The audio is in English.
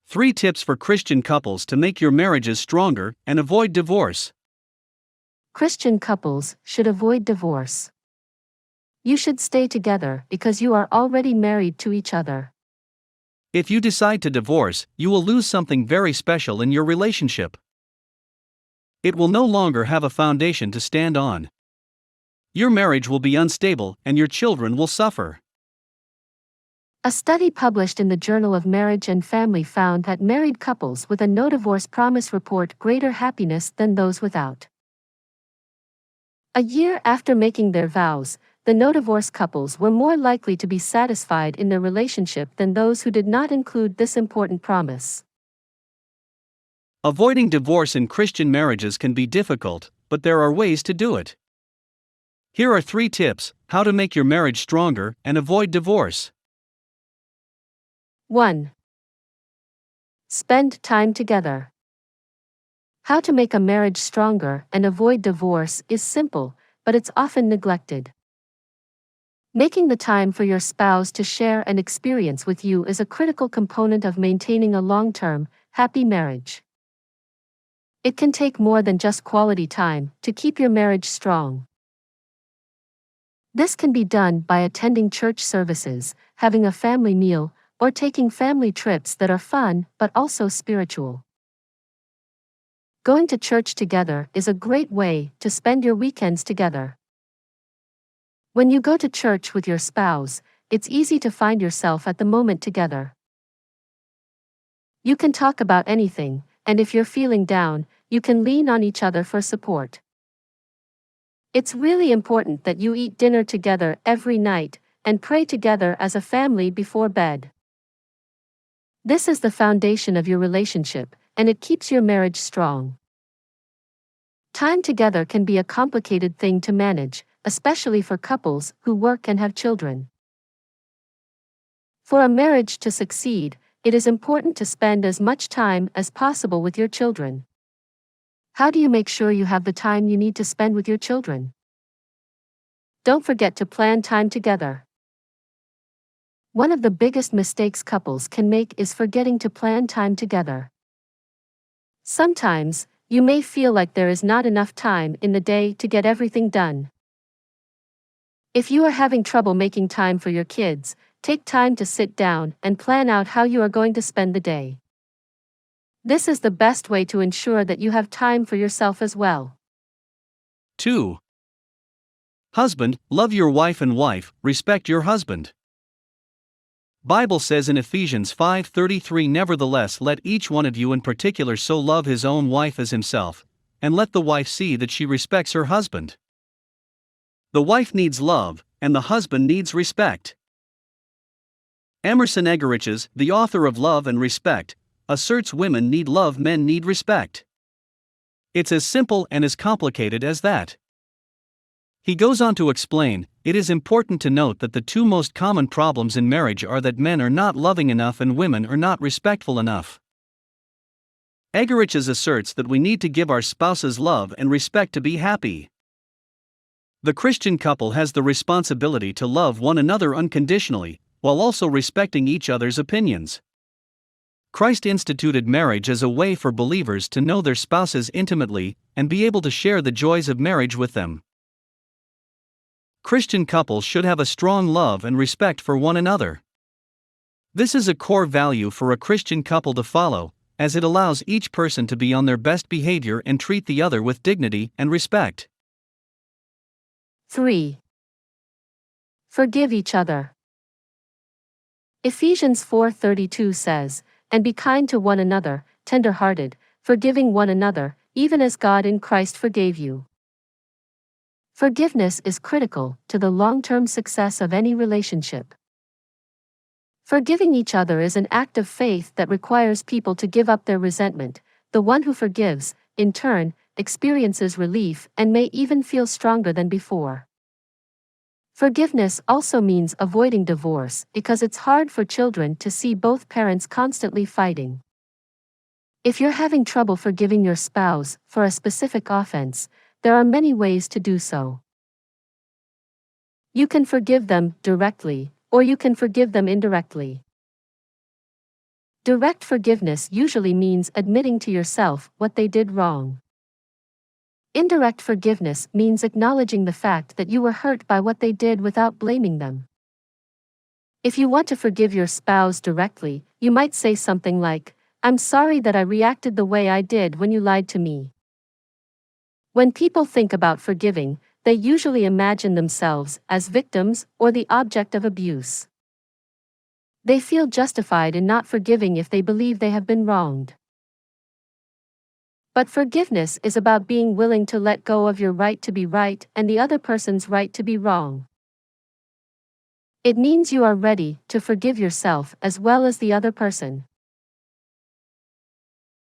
3 tips for Christian couples to make your marriages stronger and avoid divorce. Christian couples should avoid divorce. You should stay together because you are already married to each other. If you decide to divorce, you will lose something very special in your relationship. It will no longer have a foundation to stand on. Your marriage will be unstable and your children will suffer. A study published in the Journal of Marriage and Family found that married couples with a no divorce promise report greater happiness than those without. A year after making their vows, the no divorce couples were more likely to be satisfied in their relationship than those who did not include this important promise. Avoiding divorce in Christian marriages can be difficult, but there are ways to do it. Here are 3 tips how to make your marriage stronger and avoid divorce. 1. Spend time together. How to make a marriage stronger and avoid divorce is simple, but it's often neglected. Making the time for your spouse to share an experience with you is a critical component of maintaining a long-term, happy marriage. It can take more than just quality time to keep your marriage strong. This can be done by attending church services, having a family meal, or taking family trips that are fun but also spiritual. Going to church together is a great way to spend your weekends together. When you go to church with your spouse, it's easy to find yourself at the moment together. You can talk about anything, and if you're feeling down, you can lean on each other for support. It's really important that you eat dinner together every night and pray together as a family before bed. This is the foundation of your relationship, and it keeps your marriage strong. Time together can be a complicated thing to manage, especially for couples who work and have children. For a marriage to succeed, it is important to spend as much time as possible with your children. How do you make sure you have the time you need to spend with your children? Don't forget to plan time together. One of the biggest mistakes couples can make is forgetting to plan time together. Sometimes, you may feel like there is not enough time in the day to get everything done. If you are having trouble making time for your kids, take time to sit down and plan out how you are going to spend the day. This is the best way to ensure that you have time for yourself as well. 2. Husband, love your wife, and wife, respect your husband. Bible says in Ephesians 5:33, nevertheless let each one of you in particular so love his own wife as himself, and let the wife see that she respects her husband. The wife needs love, and the husband needs respect. Emerson Eggerichs, the author of Love and Respect, asserts women need love, men need respect. It's as simple and as complicated as that. He goes on to explain, it is important to note that the 2 most common problems in marriage are that men are not loving enough and women are not respectful enough. Eggerichs asserts that we need to give our spouses love and respect to be happy. The Christian couple has the responsibility to love one another unconditionally, while also respecting each other's opinions. Christ instituted marriage as a way for believers to know their spouses intimately and be able to share the joys of marriage with them. Christian couples should have a strong love and respect for one another. This is a core value for a Christian couple to follow, as it allows each person to be on their best behavior and treat the other with dignity and respect. 3. Forgive each other. Ephesians 4:32 says, and be kind to one another, tender-hearted, forgiving one another, even as God in Christ forgave you. Forgiveness is critical to the long-term success of any relationship. Forgiving each other is an act of faith that requires people to give up their resentment. The one who forgives, in turn, experiences relief and may even feel stronger than before. Forgiveness also means avoiding divorce because it's hard for children to see both parents constantly fighting. If you're having trouble forgiving your spouse for a specific offense, there are many ways to do so. You can forgive them directly, or you can forgive them indirectly. Direct forgiveness usually means admitting to yourself what they did wrong. Indirect forgiveness means acknowledging the fact that you were hurt by what they did without blaming them. If you want to forgive your spouse directly, you might say something like, "I'm sorry that I reacted the way I did when you lied to me." When people think about forgiving, they usually imagine themselves as victims or the object of abuse. They feel justified in not forgiving if they believe they have been wronged. But forgiveness is about being willing to let go of your right to be right and the other person's right to be wrong. It means you are ready to forgive yourself as well as the other person.